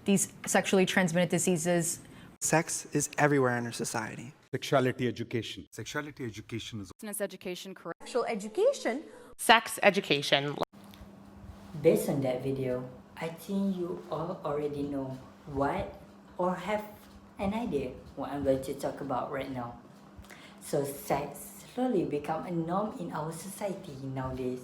these sexually transmitted diseases. Sex is everywhere in our society. Sexuality education. Sexuality education is education, correct? Sexual education. Sex education. Based on that video, I think you all already know what or have an idea what I'm going to talk about right now. So sex slowly become a norm in our society nowadays.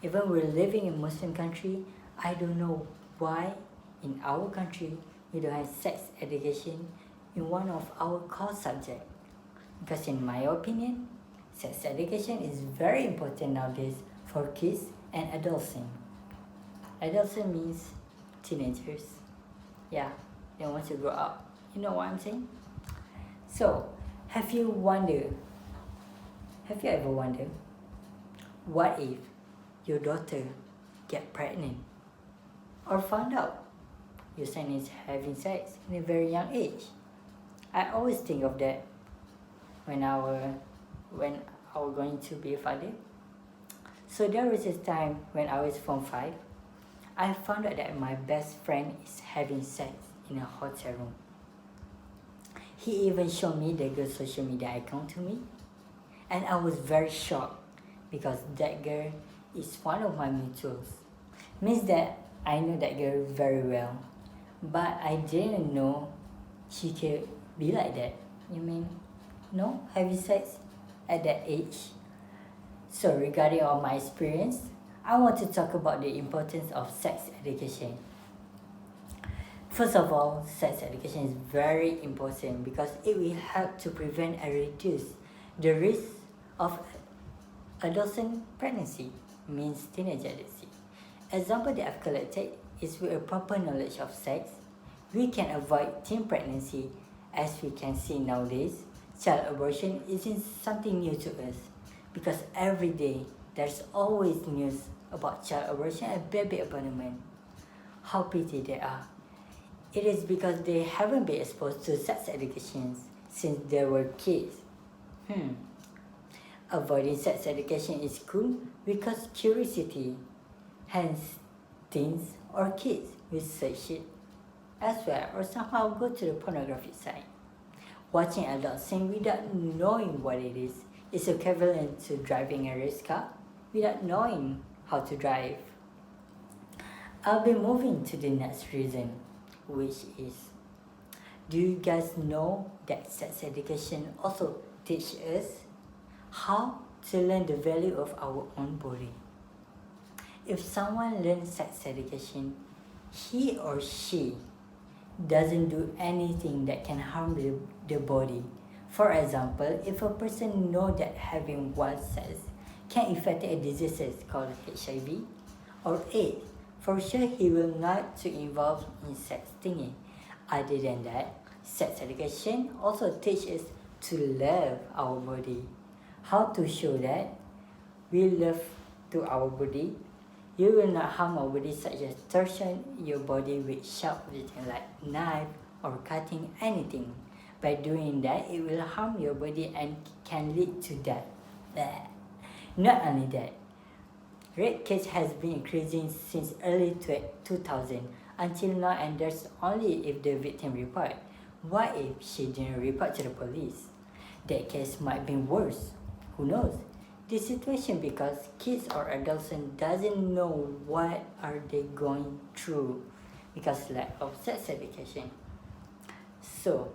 Even we're living in Muslim country, I don't know why in our country we don't have sex education in one of our core subjects. Because in my opinion, sex education is very important nowadays for kids and adolescents. Adolescent means teenagers. Yeah, they want to grow up. You know what I'm saying? So, have you ever wondered, what if your daughter get pregnant or found out your son is having sex in a very young age? I always think of that when I was going to be a father. So there was a time when I was Form 5, I found out that my best friend is having sex in a hotel room. He even showed me the girl's social media account to me, and I was very shocked because that girl is one of my mutuals. Means that I know that girl very well, but I didn't know she could be like that. You mean, no, having sex at that age? So regarding all my experience, I want to talk about the importance of sex education. First of all, sex education is very important because it will help to prevent and reduce the risk of adolescent pregnancy, means teenage pregnancy. Example that I've collected is with a proper knowledge of sex, we can avoid teen pregnancy. As we can see nowadays, child abortion isn't something new to us because every day there's always news about child abortion and baby abandonment. How pity they are. It is because they haven't been exposed to sex education since they were kids. Avoiding sex education is cool because curiosity, hence teens or kids will search it elsewhere or somehow go to the pornographic site. Watching adults sing without knowing what it is equivalent to driving a race car without knowing how to drive. I'll be moving to the next reason, which is, do you guys know that sex education also teaches us how to learn the value of our own body? If someone learns sex education, he or she doesn't do anything that can harm the body. For example, if a person knows that having wild sex can affect a disease called HIV or AIDS, for sure he will not to involve in sex thingy. Other than that, sex education also teaches to love our body. How to show that we love to our body? You will not harm our body such as torsion your body with sharp objects like knife or cutting anything. By doing that, it will harm your body and can lead to death. Not only that, rape case has been increasing since early 2000 until now, and there's only if the victim report. What if she didn't report to the police? That case might be worse. Who knows? This situation because kids or adolescents doesn't know what are they going through because lack of sex education. So,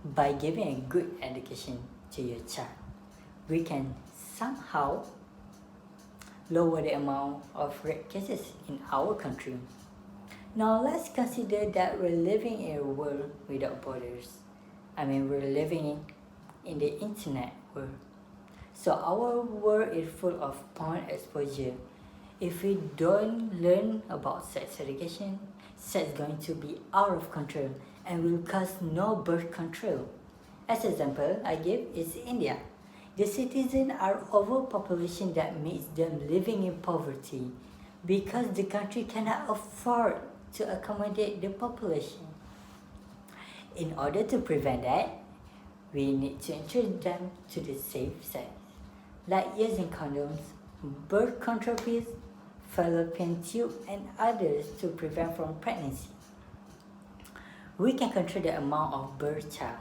by giving a good education to your child, we can somehow lower the amount of rape cases in our country. Now let's consider that we're living in a world without borders. We're living in the internet world. So our world is full of porn exposure. If we don't learn about sex education, sex is going to be out of control and will cause no birth control. As example I give is India. The citizens are overpopulation that makes them living in poverty because the country cannot afford to accommodate the population. In order to prevent that, we need to introduce them to the safe sex, like using condoms, birth control pills, fallopian tube, and others to prevent from pregnancy. we can control the amount of birth child.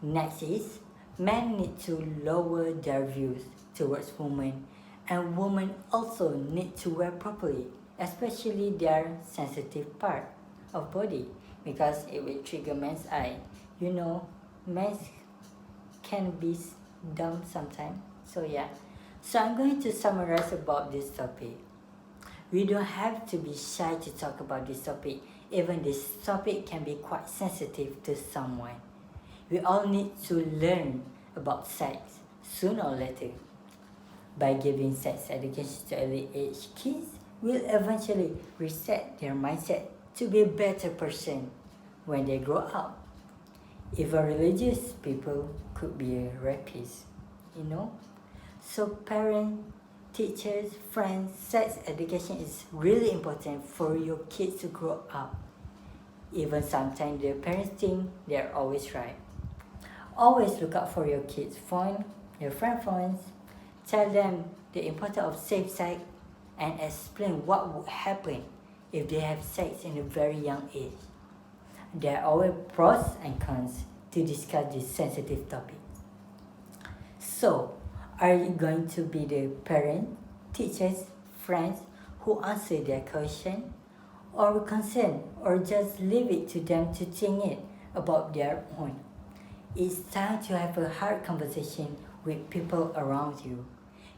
Next is, men need to lower their views towards women, and women also need to wear properly, especially their sensitive part of body, because it will trigger men's eye. You know, men can be dumb sometimes. So yeah. So I'm going to summarize about this topic. We don't have to be shy to talk about this topic. Even this topic can be quite sensitive to someone. We all need to learn about sex sooner or later. By giving sex education to early age kids, will eventually reset their mindset to be a better person when they grow up. Even religious people could be a rapist, you know? So parents, teachers, friends, sex education is really important for your kids to grow up. Even sometimes their parents think they're always right. Always look out for your kids' phone, your friend's phones. Tell them the importance of safe sex and explain what would happen if they have sex in a very young age. There are always pros and cons to discuss this sensitive topic. So, are you going to be the parent, teachers, friends who answer their question? Or concern, or just leave it to them to think it about their own? It's time to have a hard conversation with people around you.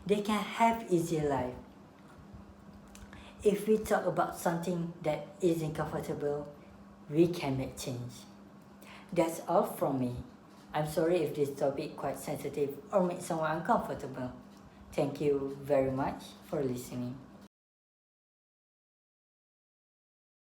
They can have easier life. If we talk about something that isn't comfortable, we can make change. That's all from me. I'm sorry if this topic quite sensitive or makes someone uncomfortable. Thank you very much for listening.